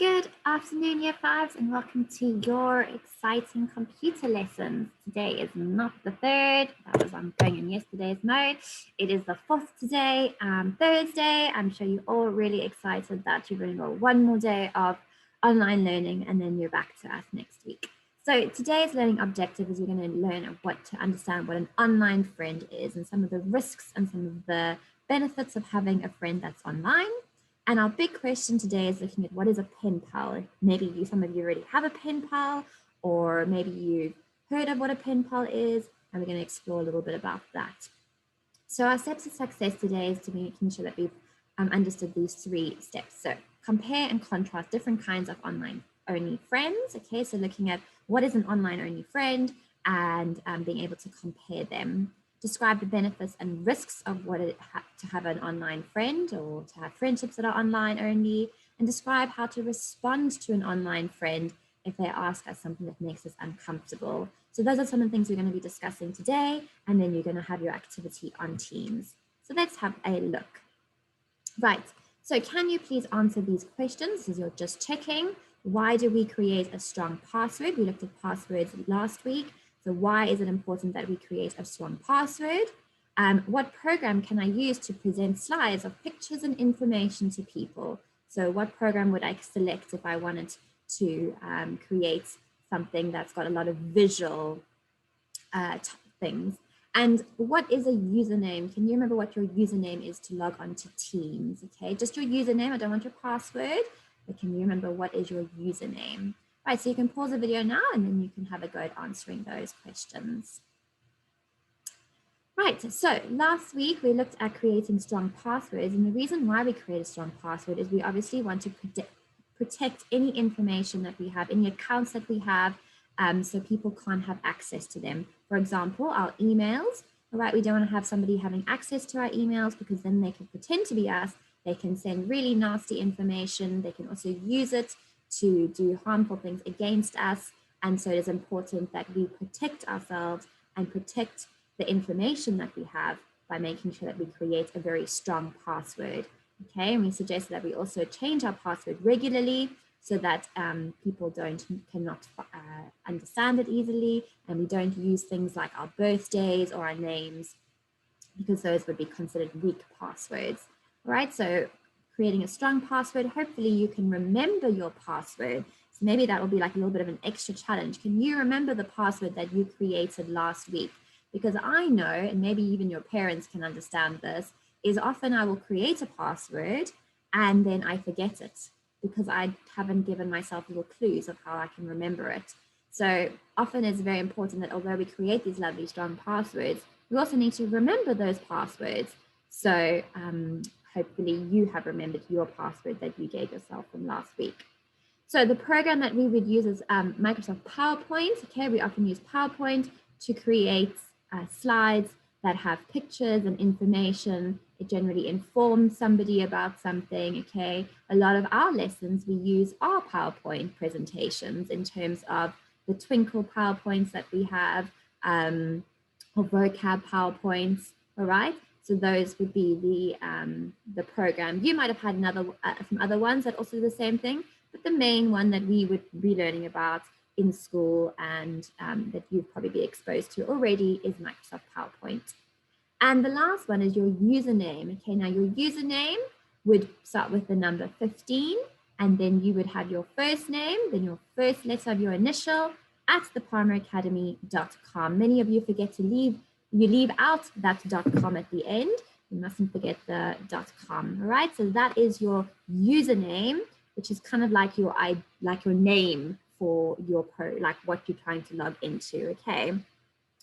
Good afternoon, Year 5s, and welcome to your exciting computer lessons. Today is not the 3rd, that was I'm going in yesterday's mode. It is the 4th today, Thursday. I'm sure you're all really excited that you've only got one more day of online learning and then you're back to us next week. So today's learning objective is you're going to learn to understand what an online friend is and some of the risks and some of the benefits of having a friend that's online. And our big question today is looking at what is a pen pal. Maybe some of you already have a pen pal, or maybe you've heard of what a pen pal is, and we're going to explore a little bit about that. So our steps of success today is to making sure that we've understood these 3 steps. So compare and contrast different kinds of online only friends. Okay, so looking at what is an online only friend and being able to compare them. Describe the benefits and risks of what it to have an online friend or to have friendships that are online only, and describe how to respond to an online friend if they ask us something that makes us uncomfortable. So those are some of the things we're going to be discussing today, and then you're going to have your activity on Teams. So let's have a look. Right, so can you please answer these questions as you're just checking? Why do we create a strong password? We looked at passwords last week. So why is it important that we create a strong password? What program can I use to present slides of pictures and information to people? So what program would I select if I wanted to create something that's got a lot of visual things? And what is a username? Can you remember what your username is to log on to Teams? Okay, just your username. I don't want your password, but can you remember what is your username? Right, so you can pause the video now and then you can have a go at answering those questions. Right, so last week we looked at creating strong passwords, and the reason why we create a strong password is we obviously want to protect any information that we have, any accounts that we have, so people can't have access to them. For example, our emails, all right, we don't want to have somebody having access to our emails because then they can pretend to be us. They can send really nasty information. They can also use it to do harmful things against us. And so it is important that we protect ourselves and protect the information that we have by making sure that we create a very strong password. Okay, and we suggest that we also change our password regularly so that people cannot understand it easily, and we don't use things like our birthdays or our names because those would be considered weak passwords. All right, so creating a strong password, hopefully you can remember your password. So maybe that will be like a little bit of an extra challenge. Can you remember the password that you created last week? Because I know, and maybe even your parents can understand this, is often I will create a password and then I forget it because I haven't given myself little clues of how I can remember it. So often it's very important that although we create these lovely strong passwords, we also need to remember those passwords. So hopefully you have remembered your password that you gave yourself from last week. So the program that we would use is Microsoft PowerPoint. Okay, we often use PowerPoint to create slides that have pictures and information. It generally informs somebody about something. Okay, a lot of our lessons we use our PowerPoint presentations in terms of the Twinkle PowerPoints that we have, or vocab PowerPoints. All right. So those would be the program. You might have had some other ones that also do the same thing, but the main one that we would be learning about in school and that you'd probably be exposed to already is Microsoft PowerPoint. And the last one is your username. Okay, now your username would start with the number 15, and then you would have your first name, then your first letter of your initial at thepalmeracademy.com. Many of you forget to leave out that .com at the end. You mustn't forget the .com, all right? So that is your username, which is kind of like your name for your like what you're trying to log into, okay?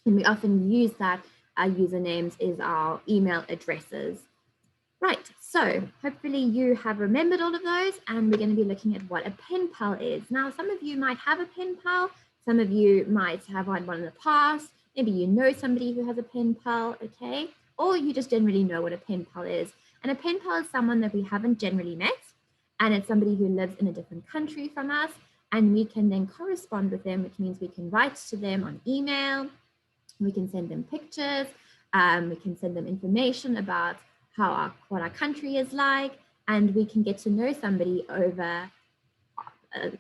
And we often use that. Our usernames is our email addresses. Right, so hopefully you have remembered all of those, and we're going to be looking at what a pen pal is. Now, some of you might have a pen pal, some of you might have had one in the past, maybe you know somebody who has a pen pal, okay? Or you just generally know what a pen pal is. And a pen pal is someone that we haven't generally met, and it's somebody who lives in a different country from us, and we can then correspond with them, which means we can write to them on email, we can send them pictures, we can send them information about what our country is like, and we can get to know somebody over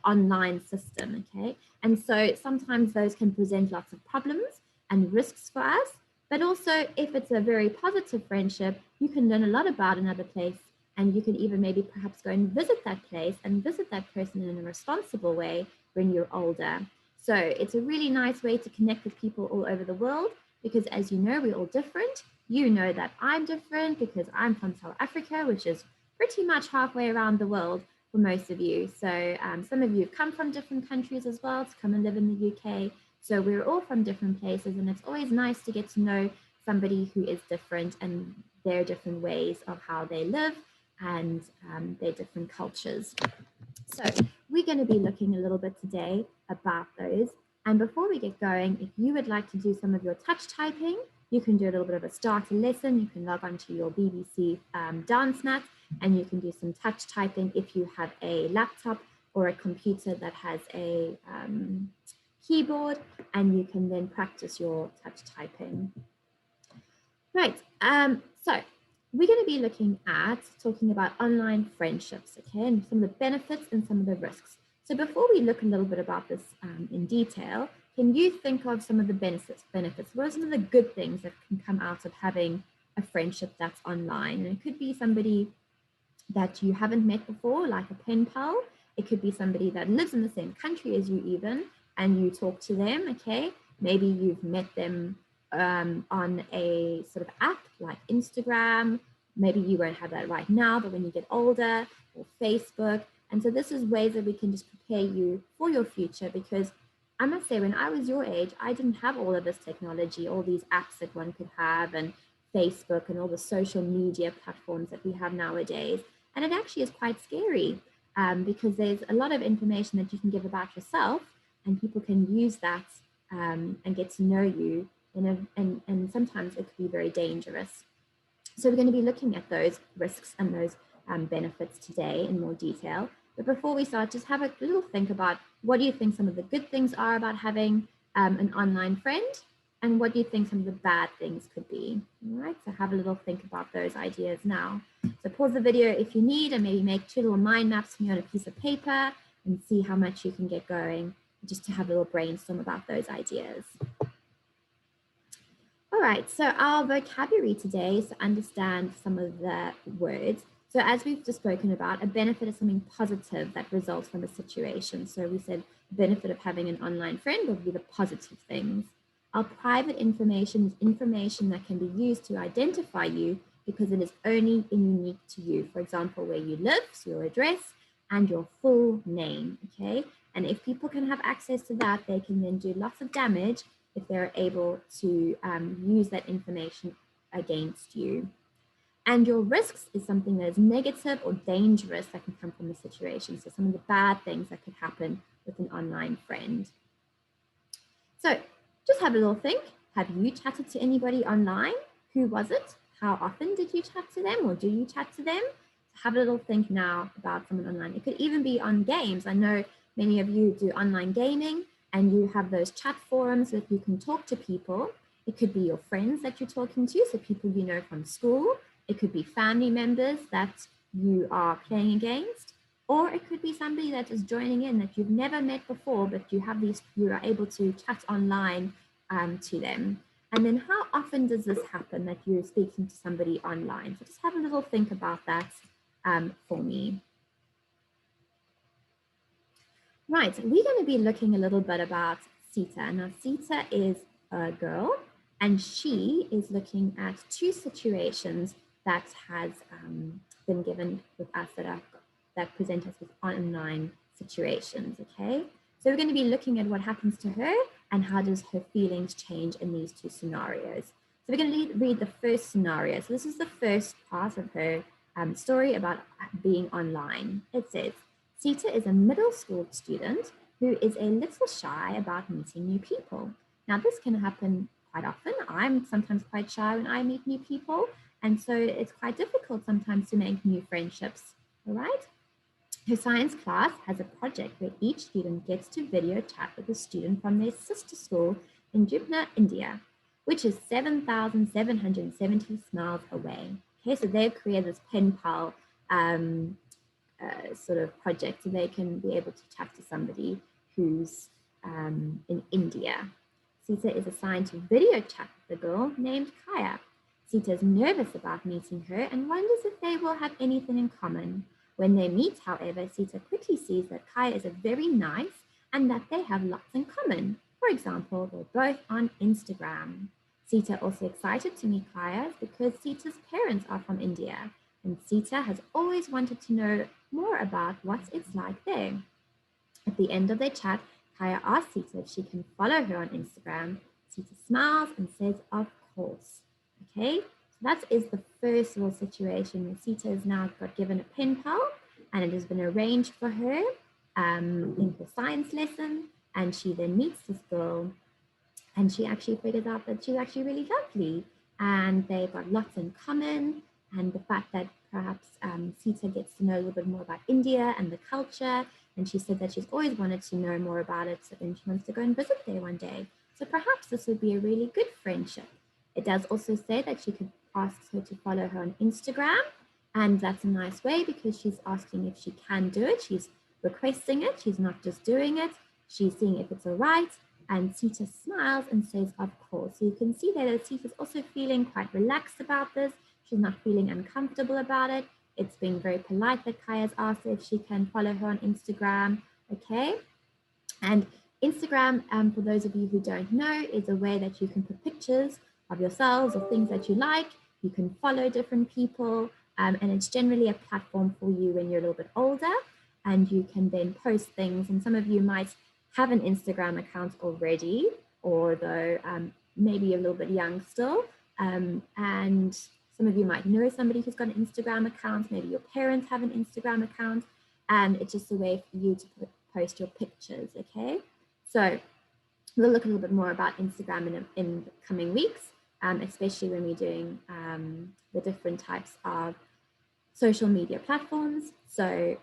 online system, okay? And so sometimes those can present lots of problems and risks for us, but also if it's a very positive friendship, you can learn a lot about another place, and you can even maybe perhaps go and visit that place and visit that person in a responsible way when you're older. So it's a really nice way to connect with people all over the world, because as you know, we're all different. You know that I'm different because I'm from South Africa, which is pretty much halfway around the world for most of you. So some of you have come from different countries as well to come and live in the UK. So we're all from different places, and it's always nice to get to know somebody who is different and their different ways of how they live and their different cultures. So we're going to be looking a little bit today about those. And before we get going, if you would like to do some of your touch typing, you can do a little bit of a starter lesson. You can log onto your BBC dance mat and you can do some touch typing if you have a laptop or a computer that has a keyboard, and you can then practice your touch typing. Right, so we're going to be looking at talking about online friendships, okay, and some of the benefits and some of the risks. So before we look a little bit about this in detail, can you think of some of the benefits? What are some of the good things that can come out of having a friendship that's online? And it could be somebody that you haven't met before, like a pen pal. It could be somebody that lives in the same country as you even, and you talk to them, okay? Maybe you've met them on a sort of app like Instagram. Maybe you won't have that right now, but when you get older, or Facebook. And so this is ways that we can just prepare you for your future, because I must say, when I was your age, I didn't have all of this technology, all these apps that one could have, and Facebook and all the social media platforms that we have nowadays. And it actually is quite scary because there's a lot of information that you can give about yourself, and people can use that and get to know you, and sometimes it could be very dangerous. So we're going to be looking at those risks and those benefits today in more detail. But before we start, just have a little think about, what do you think some of the good things are about having an online friend? And what do you think some of the bad things could be? All right, so have a little think about those ideas now. So pause the video if you need, and maybe make 2 little mind maps for me on a piece of paper and see how much you can get going, just to have a little brainstorm about those ideas. All right, so our vocabulary today is to understand some of the words. So as we've just spoken about, a benefit is something positive that results from a situation. So we said the benefit of having an online friend would be the positive things. Our private information is information that can be used to identify you because it is only unique to you. For example, where you live, so your address and your full name, okay? And if people can have access to that, they can then do lots of damage if they're able to use that information against you. And your risks is something that is negative or dangerous that can come from the situation. So some of the bad things that could happen with an online friend. So just have a little think. Have you chatted to anybody online? Who was it? How often did you chat to them, or do you chat to them? Have a little think now about someone online. It could even be on games. I know many of you do online gaming, and you have those chat forums that you can talk to people. It could be your friends that you're talking to, so people you know from school. It could be family members that you are playing against, or it could be somebody that is joining in that you've never met before, but you are able to chat online to them. And then how often does this happen that you're speaking to somebody online? So just have a little think about that for me. Right, we're going to be looking a little bit about Sita. Now, Sita is a girl, and she is looking at 2 situations that has been given with us that present us with online situations, okay? So we're going to be looking at what happens to her and how does her feelings change in these 2 scenarios. So we're going to read the first scenario. So this is the first part of her story about being online. It says, Sita is a middle school student who is a little shy about meeting new people. Now, this can happen quite often. I'm sometimes quite shy when I meet new people, and so it's quite difficult sometimes to make new friendships, all right? Her science class has a project where each student gets to video chat with a student from their sister school in Jupna, India, which is 7,770 miles away. Okay, so they've created this pen pal sort of project so they can be able to chat to somebody who's in India. Sita is assigned to video chat with the girl named Kaya. Sita is nervous about meeting her and wonders if they will have anything in common. When they meet, however, Sita quickly sees that Kaya is a very nice and that they have lots in common. For example, they're both on Instagram. Sita also excited to meet Kaya because Sita's parents are from India, and Sita has always wanted to know more about what it's like there. At the end of their chat, Kaya asks Sita if she can follow her on Instagram. Sita smiles and says, of course. Okay, so that is the first little situation where Sita has now got given a pen pal and it has been arranged for her in her science lesson. And she then meets this girl and she actually figures out that she's actually really lovely and they've got lots in common. And the fact that perhaps Sita gets to know a little bit more about India and the culture. And she said that she's always wanted to know more about it. So then she wants to go and visit there one day. So perhaps this would be a really good friendship. It does also say that she could ask her to follow her on Instagram. And that's a nice way because she's asking if she can do it. She's requesting it. She's not just doing it. She's seeing if it's all right. And Sita smiles and says, of course. So you can see there that Sita's also feeling quite relaxed about this. She's not feeling uncomfortable about it. It's being very polite that Kaya's asked her if she can follow her on Instagram, okay? And Instagram, for those of you who don't know, is a way that you can put pictures of yourselves or things that you like. You can follow different people, and it's generally a platform for you when you're a little bit older, and you can then post things. And some of you might have an Instagram account already, or though maybe a little bit young still, and some of you might know somebody who's got an Instagram account, maybe your parents have an Instagram account, and it's just a way for you to post your pictures, okay? So we'll look a little bit more about Instagram in the coming weeks, especially when we're doing the different types of social media platforms. So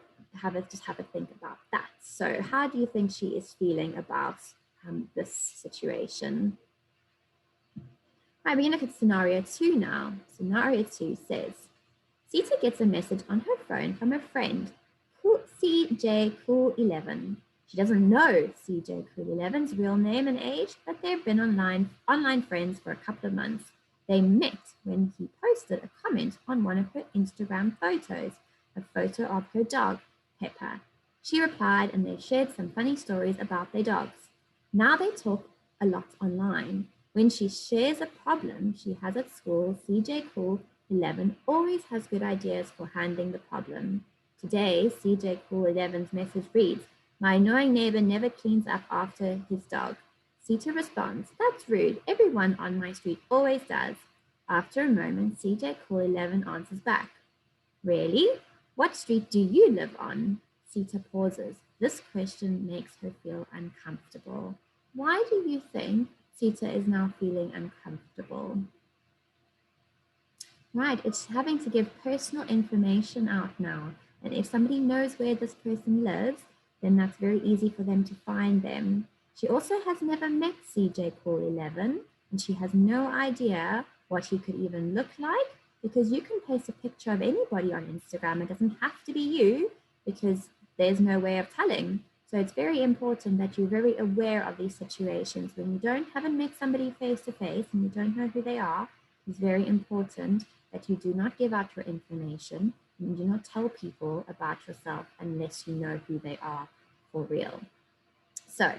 just have a think about that. So how do you think she is feeling about this situation? Right, we're going to look at scenario 2 now. Scenario 2 says, Sita gets a message on her phone from a friend, CJ Cool 11. She doesn't know CJ Cool 11's real name and age, but they've been online friends for a couple of months. They met when he posted a comment on one of her Instagram photos, a photo of her dog, Pepper. She replied and they shared some funny stories about their dogs. Now they talk a lot online. When she shares a problem she has at school, CJ Cool 11 always has good ideas for handling the problem. Today, CJ Cool 11's message reads, my annoying neighbor never cleans up after his dog. Sita responds, that's rude. Everyone on my street always does. After a moment, CJ Cool 11 answers back, really? What street do you live on? Sita pauses. This question makes her feel uncomfortable. Why do you think Sita is now feeling uncomfortable? Right, it's having to give personal information out now. And if somebody knows where this person lives, then that's very easy for them to find them. She also has never met CJ Cool 11, and she has no idea what he could even look like, because you can post a picture of anybody on Instagram. It doesn't have to be you, because there's no way of telling. So it's very important that you're very aware of these situations. When you haven't met somebody face to face and you don't know who they are, it's very important that you do not give out your information and you do not tell people about yourself unless you know who they are for real. So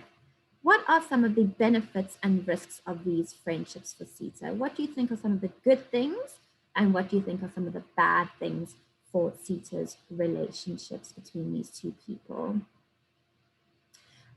what are some of the benefits and risks of these friendships for Sita? What do you think are some of the good things and what do you think are some of the bad things for Sita's relationships between these two people?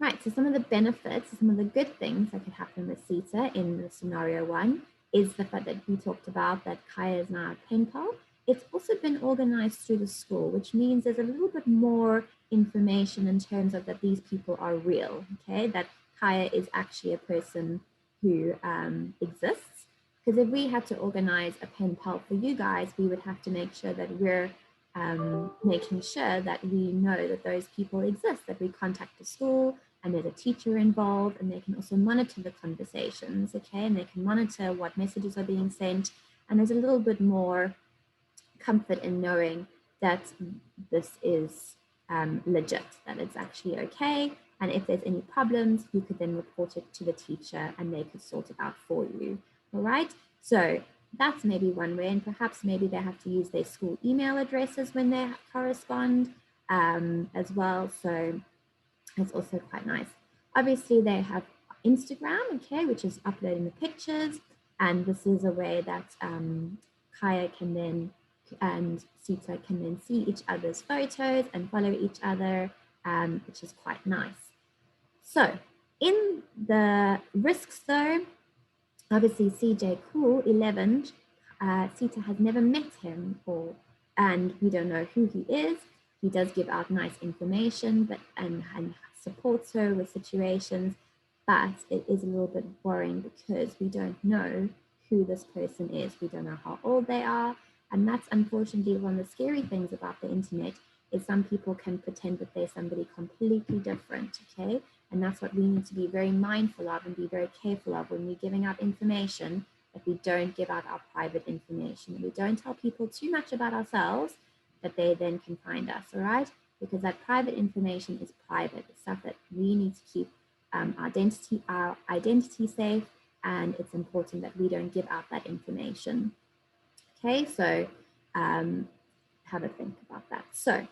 Right, so some of the benefits, some of the good things that could happen with Sita in the scenario 1 is the fact that we talked about that Kaya is now a Penpal. It's also been organized through the school, which means there's a little bit more information in terms of that these people are real, okay? That Kaya is actually a person who exists. Because if we had to organize a Penpal for you guys, we would have to make sure that we're making sure that we know that those people exist, that we contact the school, and there's a teacher involved, and they can also monitor the conversations, okay? And they can monitor what messages are being sent. And there's a little bit more comfort in knowing that this is legit, that it's actually okay. And if there's any problems, you could then report it to the teacher and they could sort it out for you. All right. So that's maybe one way, and perhaps maybe they have to use their school email addresses when they correspond as well. So it's also quite nice. Obviously, they have Instagram, okay, which is uploading the pictures. And this is a way that Kaya can then and Sita can then see each other's photos and follow each other, which is quite nice. So in the risks though, obviously CJ Cool, 11, Sita has never met him and we don't know who he is. He does give out nice information and supports her with situations, but it is a little bit worrying because we don't know who this person is. We don't know how old they are. And that's unfortunately one of the scary things about the internet is some people can pretend that they're somebody completely different, okay? And that's what we need to be very mindful of and be very careful of when we're giving out information, that we don't give out our private information. We don't tell people too much about ourselves that they then can find us, all right? Because that private information is private. It's stuff that we need to keep our identity safe, and it's important that we don't give out that information. Okay, so have a think about that. So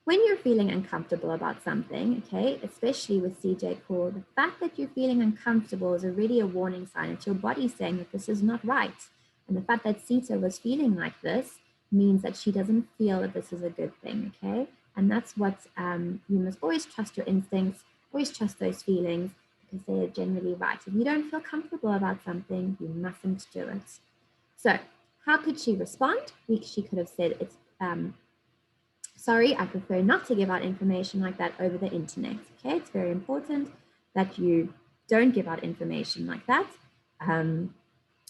when you're feeling uncomfortable about something, okay, especially with CJ Core, the fact that you're feeling uncomfortable is already a warning sign. It's your body saying that this is not right. And the fact that Sita was feeling like this means that she doesn't feel that this is a good thing, okay? And that's what you must always trust your instincts, always trust those feelings because they are generally right. If you don't feel comfortable about something, you mustn't do it. So how could she respond? She could have said, it's sorry, I prefer not to give out information like that over the internet. Okay, it's very important that you don't give out information like that. And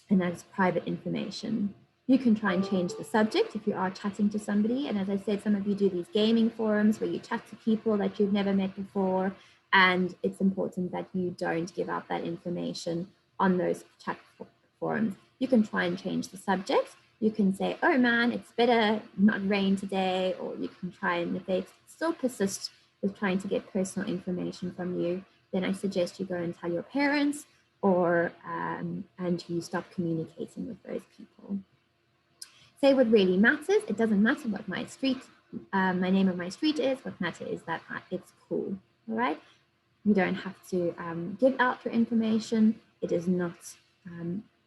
that's private information. You can try and change the subject if you are chatting to somebody. And as I said, some of you do these gaming forums where you chat to people that you've never met before. And it's important that you don't give out that information on those chat forums. You can try and change the subject. You can say, oh man, it's better not rain today, or you can try and if they still persist with trying to get personal information from you, then I suggest you go and tell your parents or and you stop communicating with those people. Say what really matters. It doesn't matter what my name of my street is. What matters is that it's cool, all right? You don't have to give out your information. It is not,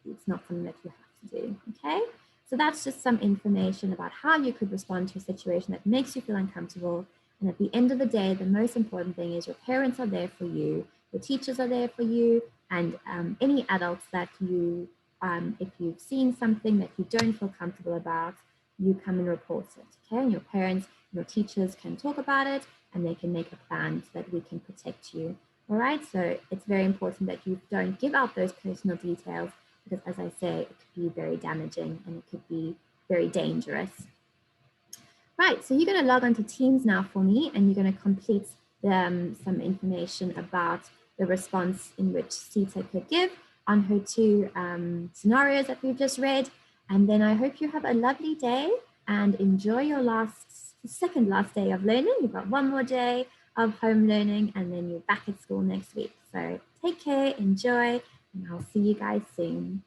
it's not something that you have to do, okay? So that's just some information about how you could respond to a situation that makes you feel uncomfortable. And at the end of the day, the most important thing is your parents are there for you, your teachers are there for you, and any adults that you, if you've seen something that you don't feel comfortable about, you come and report it, okay? And your parents, your teachers can talk about it and they can make a plan so that we can protect you, all right? So it's very important that you don't give out those personal details because as I say, it could be very damaging and it could be very dangerous. Right, so you're gonna log onto Teams now for me and you're gonna complete some information about the response in which Sita could give on her two scenarios that we've just read. And then I hope you have a lovely day and enjoy your second last day of learning. You've got one more day of home learning and then you're back at school next week. So take care, enjoy, and I'll see you guys soon.